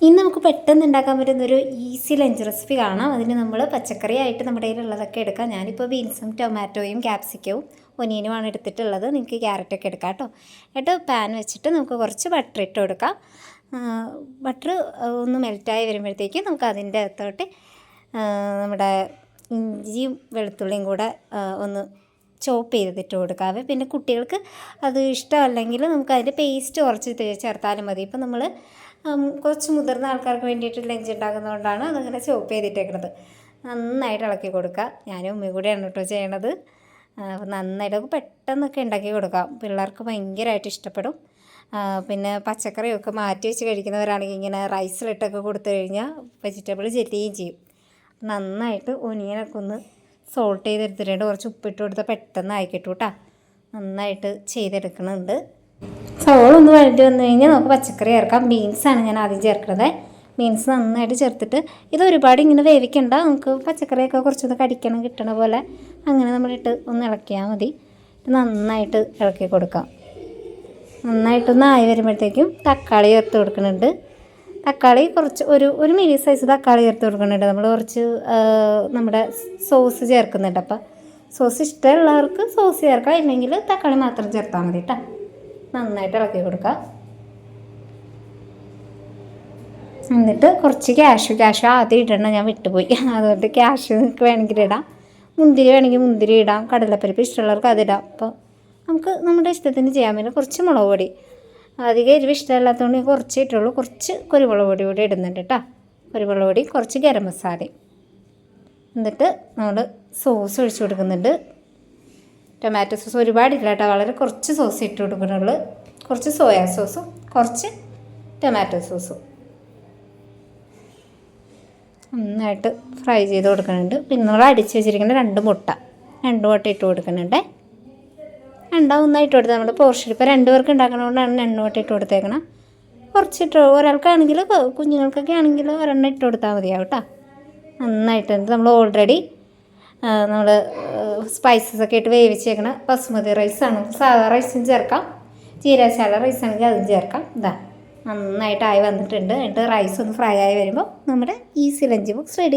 ഇന്ന് നമുക്ക് പെട്ടെന്ന് ഉണ്ടാക്കാൻ പറ്റുന്നൊരു ഈസി ലഞ്ച് റെസിപ്പി കാണാം. അതിന് നമ്മൾ പച്ചക്കറി ആയിട്ട് നമ്മുടെ കയ്യിലുള്ളതൊക്കെ എടുക്കാം. ഞാനിപ്പോൾ ബീൻസും ടൊമാറ്റോയും ക്യാപ്സിക്കവും ഒനിയനുമാണ് എടുത്തിട്ടുള്ളത്. നിങ്ങൾക്ക് ക്യാരറ്റൊക്കെ എടുക്കാം കേട്ടോ. എന്നിട്ട് പാൻ വെച്ചിട്ട് നമുക്ക് കുറച്ച് ബട്ടർ ഇട്ട് കൊടുക്കാം. ബട്ടർ ഒന്ന് മെൽറ്റായി വരുമ്പോഴത്തേക്ക് നമുക്ക് അതിൻ്റെ അകത്തോട്ട് നമ്മുടെ ഇഞ്ചിയും വെളുത്തുള്ളിയും കൂടെ ഒന്ന് ചോപ്പ് ചെയ്തിട്ട് കൊടുക്കാവേ. പിന്നെ കുട്ടികൾക്ക് അത് ഇഷ്ടമല്ലെങ്കിൽ നമുക്ക് അതിൻ്റെ പേസ്റ്റ് കുറച്ച് ചേർത്താലും മതി. ഇപ്പം നമ്മൾ കുറച്ച് മുതിർന്ന ആൾക്കാർക്ക് വേണ്ടിയിട്ട് ലഞ്ച് ഉണ്ടാക്കുന്നതുകൊണ്ടാണ് അതങ്ങനെ ചോപ്പ് ചെയ്തിട്ടേക്കുന്നത്. നന്നായിട്ട് ഇളക്കി കൊടുക്കുക. ഞാനും ഉമ്മയും കൂടെയാണ് കേട്ടോ ചെയ്യണത്. അപ്പോൾ നന്നായിട്ട് പെട്ടെന്നൊക്കെ ഉണ്ടാക്കി കൊടുക്കാം. പിള്ളേർക്ക് ഭയങ്കരമായിട്ട് ഇഷ്ടപ്പെടും. പിന്നെ പച്ചക്കറിയൊക്കെ മാറ്റി വെച്ച് കഴിക്കുന്നവരാണെങ്കിൽ ഇങ്ങനെ റൈസിലിട്ടൊക്കെ കൊടുത്തു കഴിഞ്ഞാൽ വെജിറ്റബിൾ ചെല്ലുകയും ചെയ്യും. നന്നായിട്ട് ഒനിയനൊക്കെ ഒന്ന് സോൾട്ട് ചെയ്തെടുത്തിട്ടുണ്ട്. കുറച്ച് ഉപ്പിട്ട് കൊടുത്താൽ പെട്ടെന്ന് ആയിക്കിട്ടു കേട്ടോ. നന്നായിട്ട് ചെയ്തെടുക്കുന്നുണ്ട്. സവോളൊന്ന് വഴറ്റി വന്നു കഴിഞ്ഞാൽ നമുക്ക് പച്ചക്കറി ചേർക്കാം. ബീൻസാണ് ഞാൻ ആദ്യം ചേർക്കുന്നത്. ബീൻസ് നന്നായിട്ട് ചേർത്തിട്ട് ഇത് ഒരുപാട് ഇങ്ങനെ വേവിക്കണ്ട. നമുക്ക് പച്ചക്കറിയൊക്കെ കുറച്ചൊന്ന് കടിക്കണം കിട്ടണ പോലെ അങ്ങനെ നമ്മളിട്ട് ഒന്ന് ഇളക്കിയാൽ മതി. നന്നായിട്ട് ഇളക്കി കൊടുക്കാം. നന്നായിട്ടൊന്ന് ആയി വരുമ്പോഴത്തേക്കും തക്കാളി ചേർത്ത് കൊടുക്കുന്നുണ്ട്. തക്കാളി കുറച്ച് ഒരു മീഡിയം സൈസ് തക്കാളി ചേർത്ത് കൊടുക്കുന്നുണ്ട്. നമ്മൾ കുറച്ച് നമ്മുടെ സോസ് ചേർക്കുന്നുണ്ട്. അപ്പോൾ സോസ് ഇഷ്ടമുള്ളവർക്ക് സോസ് ചേർക്കാം, ഇല്ലെങ്കിൽ തക്കാളി മാത്രം ചേർത്താൽ മതി കേട്ടോ. നന്നായിട്ട് ഇളക്കി കൊടുക്കുക. എന്നിട്ട് കുറച്ച് ക്യാഷ് ആദ്യം ഇടണം, ഞാൻ വിട്ടുപോയി. അതുകൊണ്ട് ക്യാഷ് നിങ്ങൾക്ക് വേണമെങ്കിൽ ഇടാം, മുന്തിരി വേണമെങ്കിൽ മുന്തിരി ഇടാം, കടലപ്പരിപ്പ് ഇഷ്ടമുള്ളവർക്ക് അതിടാം. അപ്പോൾ നമുക്ക് നമ്മുടെ ഇഷ്ടത്തിന് ചെയ്യാൻ പറ്റും. കുറച്ച് മുളക് പൊടി, അധികം എരിവ് ഇഷ്ടമില്ലാത്തതുകൊണ്ട് കുറച്ച് ഇട്ടുള്ളൂ. കുറച്ച് കുരുമുളക് പൊടി കൂടി ഇടുന്നുണ്ട് കേട്ടോ. കുരുമുളക് പൊടി, കുറച്ച് ഗരം മസാലയും. എന്നിട്ട് നമ്മൾ സോസ് ഒഴിച്ച് കൊടുക്കുന്നുണ്ട്. ടൊമാറ്റോ സോസ് ഒരുപാടില്ല കേട്ടോ, വളരെ കുറച്ച് സോസ് ഇട്ട് കൊടുക്കുന്നുള്ളൂ. കുറച്ച് സോയാ സോസും കുറച്ച് ടൊമാറ്റോ സോസും നന്നായിട്ട് ഫ്രൈ ചെയ്ത് കൊടുക്കുന്നുണ്ട്. പിന്നെ നമ്മൾ അടിച്ച് വെച്ചിരിക്കുന്ന 2 മുട്ട ഇട്ട് കൊടുക്കുന്നുണ്ട്. ഒന്നായിട്ട് കൊടുത്താൽ നമ്മുടെ പോർഷൻ ഇപ്പോൾ 2 പേർക്ക് ഉണ്ടാക്കണതുകൊണ്ടാണ് 2 മുട്ട ഇട്ട് കൊടുത്തേക്കണം. കുറച്ചിട്ട് ഒരാൾക്കാണെങ്കിൽ, കുഞ്ഞുങ്ങൾക്കൊക്കെ ആണെങ്കിൽ ഒരെണ്ണം ഇട്ട് കൊടുത്താൽ മതിയാവും കേട്ടോ. നന്നായിട്ട് നമ്മൾ ഓൾറെഡി നമ്മൾ സ്പൈസസൊക്കെ ഇട്ട് വേവിച്ചേക്കണം. ബസുമതി റൈസാണ്, സാധാ റൈസും ചേർക്കാം, ജീരകശാല റൈസാണെങ്കിൽ അതും ചേർക്കാം. ഇതാ നന്നായിട്ടായി വന്നിട്ടുണ്ട്. എന്നിട്ട് റൈസ് ഒന്ന് ഫ്രൈ ആയി വരുമ്പോൾ നമ്മുടെ ഈസി ലഞ്ച് ബോക്സ് റെഡി.